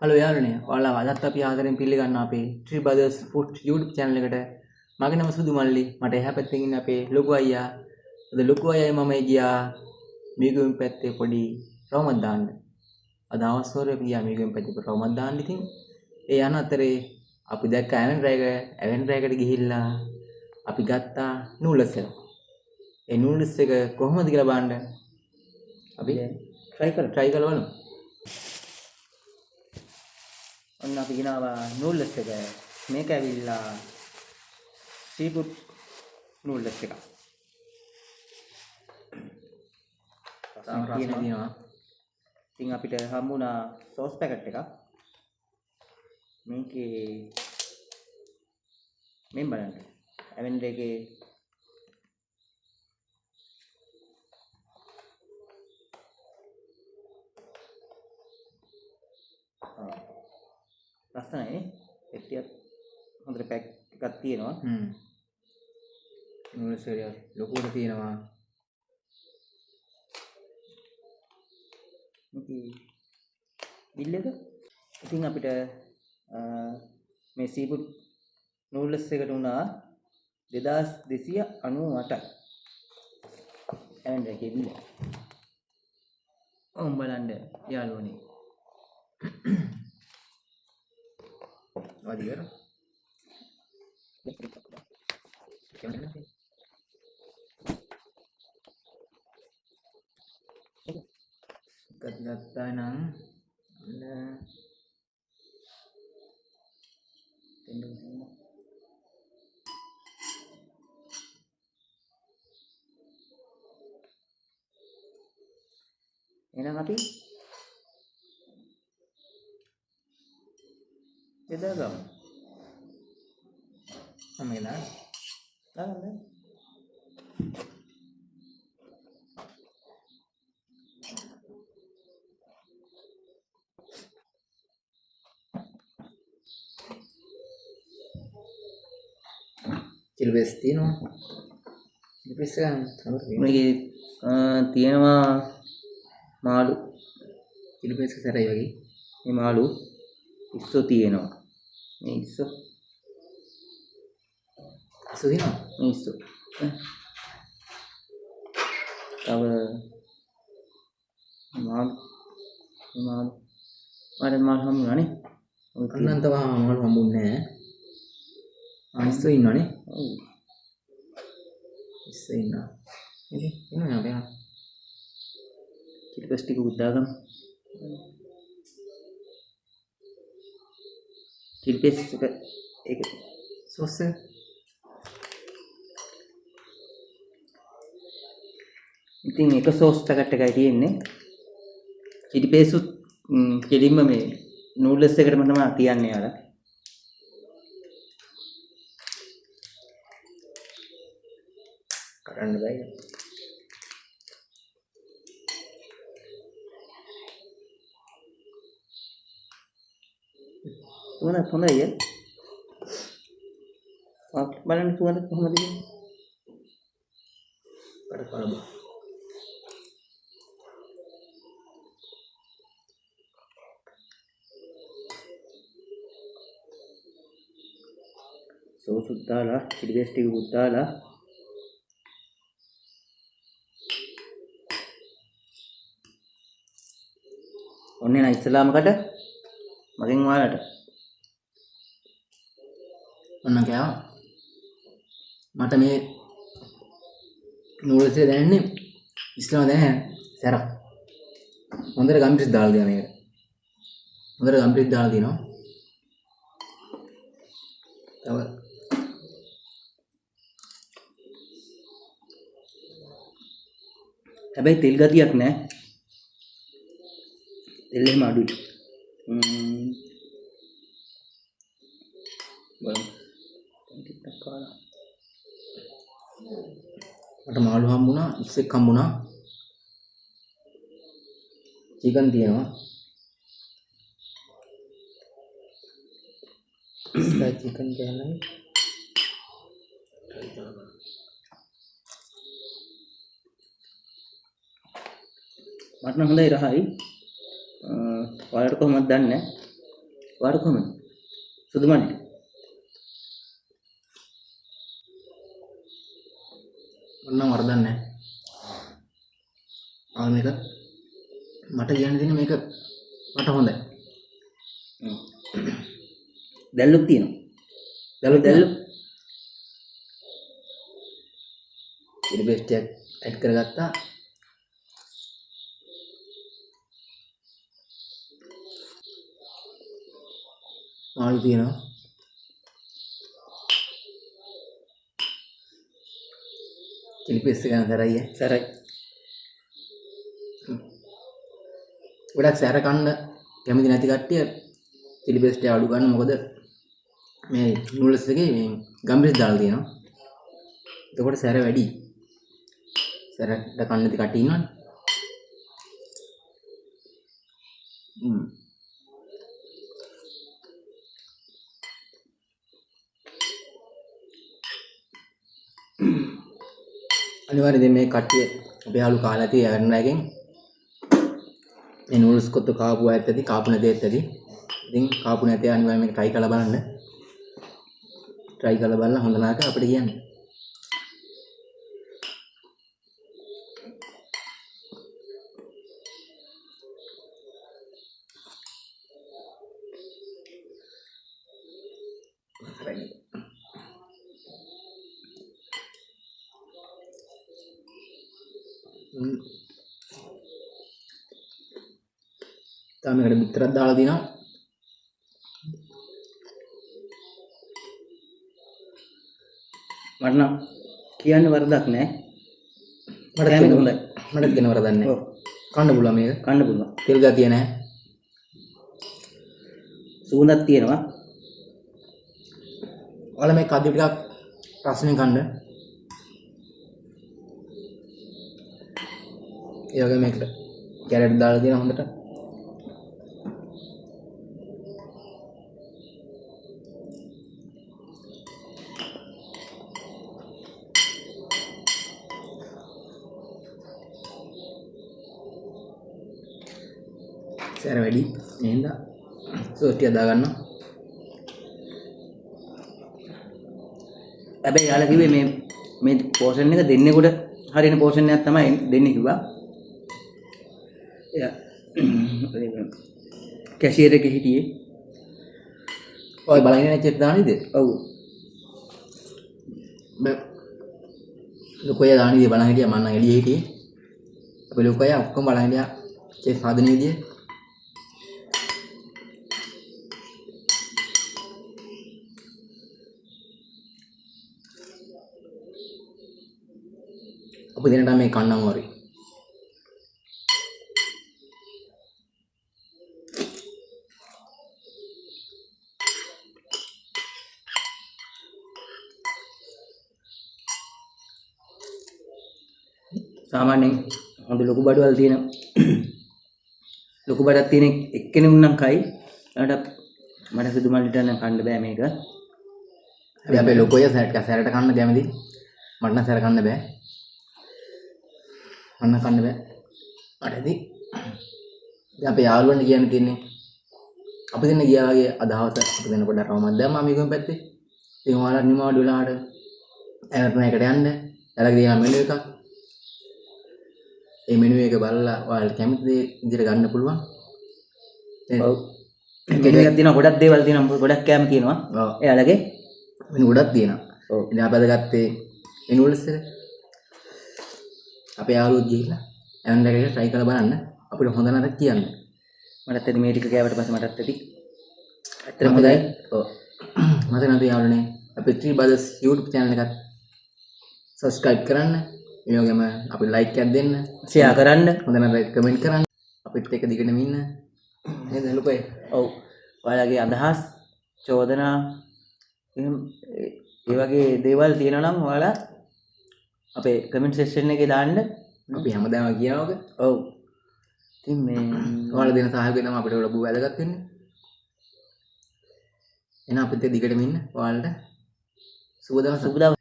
Hello යාළුවනේ ඔයාලා අදත් අපි ආදරෙන් පිළිගන්න අපේ Tree Brothers Food YouTube channel එකට මගේ නම සුදු මල්ලි මට එහා පැත්තෙන් ඉන්න අපේ ලොකු අයියා අද ලොකු අයියායි මමයි ගියා මීගොම් පැත්තේ පොඩි රවුමක් දාන්න අද අවස්වරේ අපි ගියා මීගොම් පැත්තේ පොඩි රවුමක් දාන්න ඉතින් ඒ යන අතරේ අපි දැක්ක ඇවෙන් රෑකට ගිහිල්ලා අපි ගත්තා නූඩල්ස් එක ඒ නූඩල්ස් එක කොහොමද කියලා බලන්න අපි try කරලා බලමු ඔන්න අපි ගෙනාවා නූඩල්ස් එක මේක ඇවිල්ලා සීෆුඩ් නූඩල්ස් එක තියෙනවා ඉතින් අපිට හම්බුණා සෝස් පැකට් එකක් මේකේ මෙන් බලන්න ඇවෙන්ඩර් එකේ ලස්සනයි එක්ටියක් හොඳට පැක් එකක් තියෙනවා නූඩල්ස් එක ලොකුවට තියෙනවා මේකේ බිල් එක ඉතින් අපිට මේ සීෆුඩ් නූඩල්ස් එකට උනා 2298යි ඇවෙන්ඩර් එකේ බිල් ඔව් බලන්න යාළුවනේ Wadi karo. Gata nang ada tendung semua. Enak api? Beda gam. Amela. Ada. Cilbes tino. Cilbes kan මේකේ තියෙනවා මාළු. Cilbes සරයි වගේ. මේ මාළු ඉස්සෝ තියෙනවා. මේ ඉස්සෝ තියෙනවා. මේ ඉස්සෝ. තව මාළු හම්බුණානේ. අන්නන්ත මාළු හම්බුන්නේ නැහැ. ඉස්සෝ ඉන්නවනේ. ඔව්. ඉස්සෝ ඉන්නවා. ඉතින් එනවා අපි. කිල්පස් ටික උද්දාගමු. Chili paste එක සෝස් එක ඉතින් එක සෝස් පැකට් එකයි තියෙන්නේ chili paste උත් කෙලින්ම මේ නූඩල්ස් එකටම තමයි තියන්නේ යාලා කරන්න බෑ Suara apa ya? Balan suara Muhammad ini. Pada kalau so sudah lah, chili paste sudah lah. Onne na Islam kada, makin wala ada. ඔන්න කෑවා මට මේ නූඩල්ස් එක දැනෙන්නේ ඉස්ලාම දැනෙන්නේ සැරක් හොඳට ගම්පිරිස් දාලා දෙනවා මේකට හොඳට ගම්පිරිස් දාලා දිනවා තව හැබැයි තෙල් ගතියක් නැහැ තෙල් එහෙම අඩුයි බලමු මට මාළු හම්බුණා ඉස්සෙක් හම්බුණා චිකන් තියෙනවා ස්පයිස් චිකන් කියන්නේ මට නම් හොඳයි රහයි ඔයාලට කොහොමද දන්නේ ඔයාට කොහොමද? සුදු මල්ලි. ඔන්න වරදක් නැහැ. මේක මට කියන්න දෙන්නේ මේක මට හොඳයි. දැල්ලුත් තියෙනවා. දැල්ලු චිලි පේස්ට් එකක් ඇඩ් කරගත්තා. ආලු තියෙනවා. චිලි පේස්ට් එක සැරයි. සරයි. ගොඩක් සැර කන්න කැමති නැති කට්ටිය චිලි පේස්ට් එක අඩු ගන්න. මොකද මේ නූඩල්ස් එකේ මේ ගම්බිස් දාලා තියෙනවා. එතකොට සැර වැඩි. සැරට කන්න නැති කට්ටිය ඉන්නවනේ. අනිවාර්යයෙන් මේ කට්ටිය අපේ යාළු කාලා ඇති යවන්නගෙන් මේ නූඩල්ස් කොත්තු කාපු අයත් ඇති කාපු නැති අයත් ඇති. ඉතින් කාපු නැති අය අනිවාර්යයෙන් මේක try කරලා බලන්න. try කරලා බලලා හොඳ නරක අපිට කියන්න. තාම මේකට බිත්තරක් දාලා දිනවා. මට නම් කියන්න වරදක් නැහැ. මට කියන්න හොඳයි. මට කියන්න වරදක් නැහැ. ඔව්. කන්න පුළුවන් මේක. කන්න පුළුවන්. තෙල් ගතිය නැහැ. සුවඳක් තියෙනවා. ඔයාලා මේ කද්දි ටිකක් රසණය කන්න. ඒ වගේ මේකට කැරට් දාලා දෙන හොඳට. සැර වැඩි නේද? සෝස් ටික දා ගන්නවා. හැබැයි යාලා කිව්වේ මේ පෝෂන් එක දෙන්නෙකුට හරියන පෝෂන් එකක් තමයි දෙන්නේ කිව්වා. එයා කැෂියර් එකේ හිටියේ. ඔය බලන්නේ නැච්ච දාන්නේද? ඔව්. ලොකෝයා දාන්නේ බලන් හිටියා. මම නම් එළියේ හිටියේ. අපේ ලොකෝයා ඔක්කොම බලන් හිටියා. ඒ සාධන විදිය. අපි දෙන්නට මේ කන්නම් වරි. සාමාන්‍යයෙන් හොඳ ලොකු බඩවල් තියෙන ලොකු බඩක් තියෙන එක්කෙනෙක් නම් කයි. ඊට මට සුදු මල්ලිට නම් කන්න බෑ මේක. අපි අපේ ලොකෝයා සැරට කන්න කැමති. මට නම් සැර කන්න බෑ. අන්න කන්න බෑ. අරදී අපේ යාළුවන්ට කියන්න තියෙන්නේ අපි දෙන්න ගියා වගේ අදහස අපි දෙන්න පොඩ්ඩක් රවමක් දැම්මා මේකෙන් පැත්තේ. ඉතින් ඔයාලා නිමාඩු වෙලාවට එවර්ටන් එකට යන්න. එයාලගේ තියෙන මෙනු එකක්. ඒ මෙනු එක බලලා ඔයාලා කැමති දේ ඉදිරියට ගන්න පුළුවන්. ඔව්. මෙනු එකක් තියෙනවා ගොඩක් දේවල් තියෙනවා ගොඩක් කෑම තියෙනවා. ඔව්. එයාලගේ මෙනු ගොඩක් තියෙනවා. ඔව්. ඉතින් අපි අද ගත්තේ නූඩල්ස් එක. අපේ යාළුවෝ ගිහිල්ලා එවර්ටන් එකට try කරලා බලන්න. අපිට හොඳ නරක කියන්න. මටත් ඇති මේ ටික කෑවට පස්සේ මටත් ඇති. ඇත්තටම හොඳයි. ඔව්. මතක නැති යාළුවනේ අපේ Tree Brothers YouTube channel එකත් subscribe කරන්න. ඒ වගේම අපි like එකක් දෙන්න. ෂෙයා කරන්න. හොඳ නරක comment කරන්න. අපිත් එක්ක දිගටම ඉන්න. නේද ලොකෝයි? ඔව්. ඔයාලගේ අදහස්, චෝදනා ඒ වගේ දේවල් තියෙනවා නම් ඔයාලා අපේ කමෙන්ට් සෙක්ෂන් එකේ දාන්න. අපි හැමදාම කියනවාක. ඔව්. ඉතින් මේ ඔයාලා දෙන සහයෝගය තමයි අපිට ලොකු වැදගත් වෙන්නේ. එහෙනම් අපිත් එක්ක දිගටම ඉන්න. ඔයාලට සුබ දවසක්.